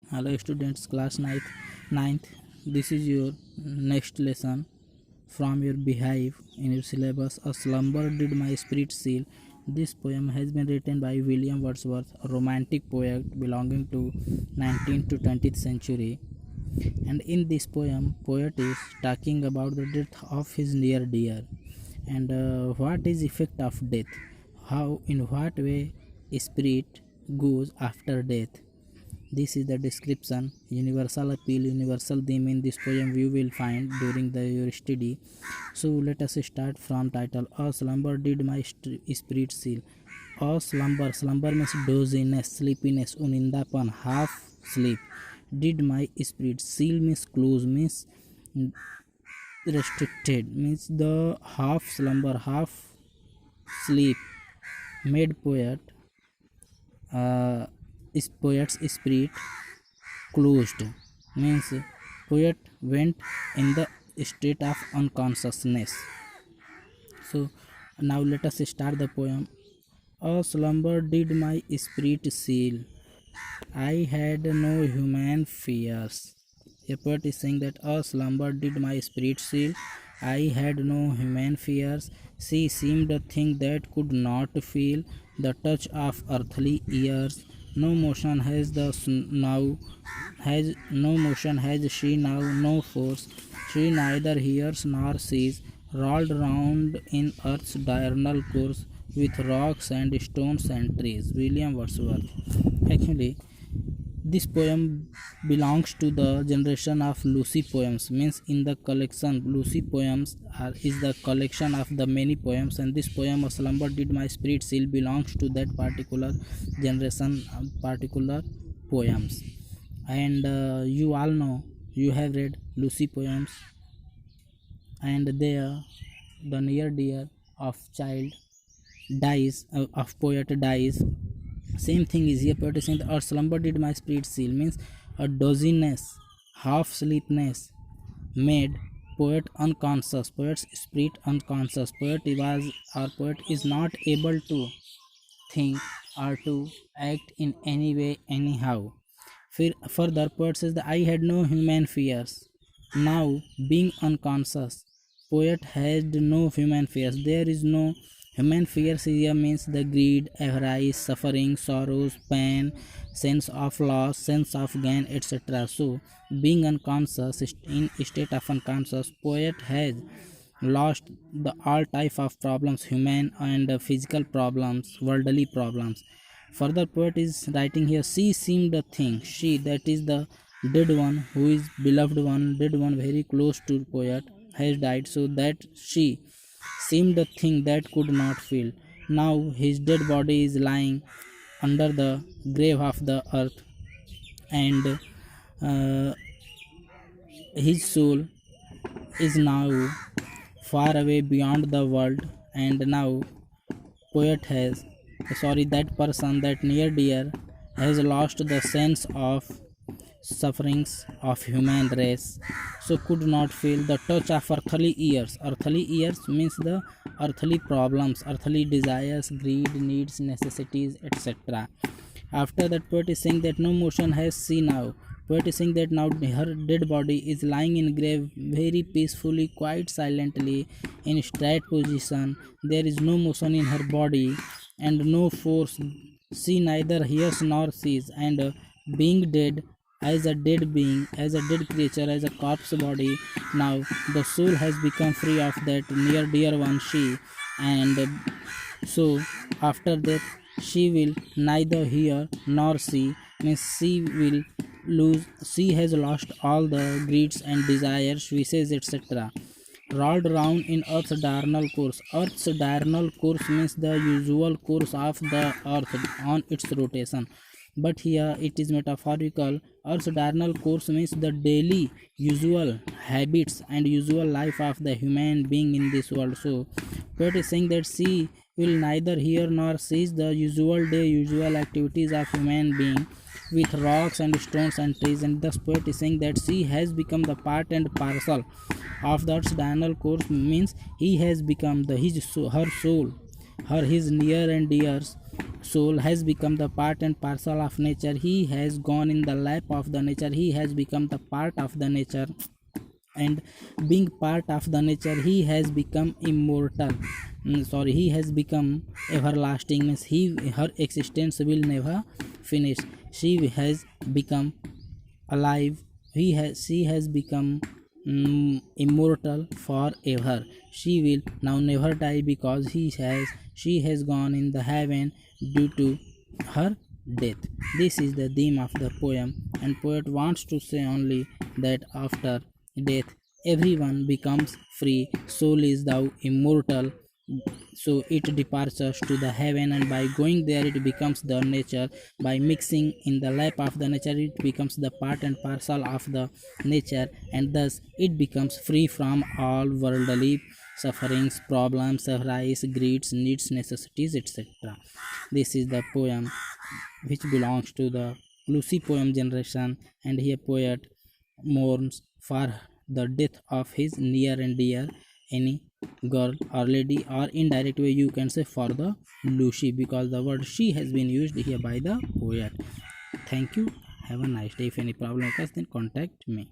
Hello students, class ninth. This is your next lesson from your Beehive in your syllabus. A slumber did my spirit seal. This poem has been written by William Wordsworth, a romantic poet belonging to 19th to 20th century. And in this poem, poet is talking about the death of his near dear and what is effect of death, how in what way spirit goes after death. This is the description, universal appeal, universal theme in this poem you will find during your study. So let us start from title. A slumber did my spirit seal. A slumber, slumber means doziness, sleepiness, unindapan, half sleep. Did my spirit seal means close means restricted means the half slumber, half sleep made uh, poet's spirit closed means poet went in the state of unconsciousness. So now let us start the poem. A slumber did my spirit seal. I had no human fears. A poet is saying that a slumber did my spirit seal. I had no human fears. She seemed a thing that could not feel the touch of earthly ears. No motion has the now has no motion has she now, no force. She neither hears nor sees, rolled round in earth's diurnal course with rocks and stones and trees. William Wordsworth. Actually, this poem belongs to the generation of Lucy poems. Means in the collection, Lucy poems is the collection of the many poems, and this poem, "A Slumber Did My Spirit Seal," belongs to that particular generation, particular poems. And you all know, you have read Lucy poems, and there, the near dear of child dies, of poet dies. Same thing is here. Poet is saying that, "Our slumber did my spirit seal," means a doziness, half sleepness made poet unconscious. Poet's spirit unconscious. Poet is not able to think or to act in any way anyhow. Further, poet says that I had no human fears. Now, being unconscious, poet had no human fears. There is no human fears here means the greed, avarice, suffering, sorrows, pain, sense of loss, sense of gain, etc. So, being unconscious, in state of unconscious, poet has lost the all type of problems, human and physical problems, worldly problems. Further, poet is writing here, she seemed a thing. She, that is the dead one, who is beloved one, dead one, very close to poet, has died. So that she seemed a thing that could not feel. Now his dead body is lying under the grave of the earth, and uh, his soul is now far away beyond the world. And now poet has, sorry, that person, that near dear, has lost the sense of sufferings of human race, so could not feel the touch of earthly ears. Earthly ears means the earthly problems, earthly desires, greed, needs, necessities, etc. After that, poet is saying that no motion has she now. Poet is saying that now her dead body is lying in grave very peacefully, quite silently, in straight position. There is no motion in her body and no force. She neither hears nor sees, and being dead, as a dead being, as a dead creature, as a corpse body, now the soul has become free of that near dear one she, and so after that she will neither hear nor see, means she will lose, she has lost all the greeds and desires, wishes, etc. Rolled round in earth's diurnal course. Earth's diurnal course means the usual course of the earth on its rotation, but here it is metaphorical. Earth's diurnal course means the daily usual habits and usual life of the human being in this world. So poet is saying that she will neither hear nor sees the usual day, usual activities of human being with rocks and stones and trees, and thus poet is saying that she has become the part and parcel of that diurnal course, means he has become the his her soul, her his near and dears, soul has become the part and parcel of nature. He has gone in the lap of the nature. He has become the part of the nature, and being part of the nature, he has become immortal. He has become everlasting, means her existence will never finish. She has become alive. She has become immortal forever. She will now never die because she has gone in the heaven due to her death. This is the theme of the poem, and poet wants to say only that after death everyone becomes free. Soul is thou immortal, so it departs to the heaven, and by going there it becomes the nature. By mixing in the lap of the nature, it becomes the part and parcel of the nature, and thus it becomes free from all worldly sufferings, problems, arise, greeds, needs, necessities, etc. This is the poem which belongs to the Lucy poem generation, and here poet mourns for the death of his near and dear, any girl or lady, or indirect way you can say for the Lucy, because the word she has been used here by the poet. Thank you. Have a nice day. If any problem occurs, then contact me.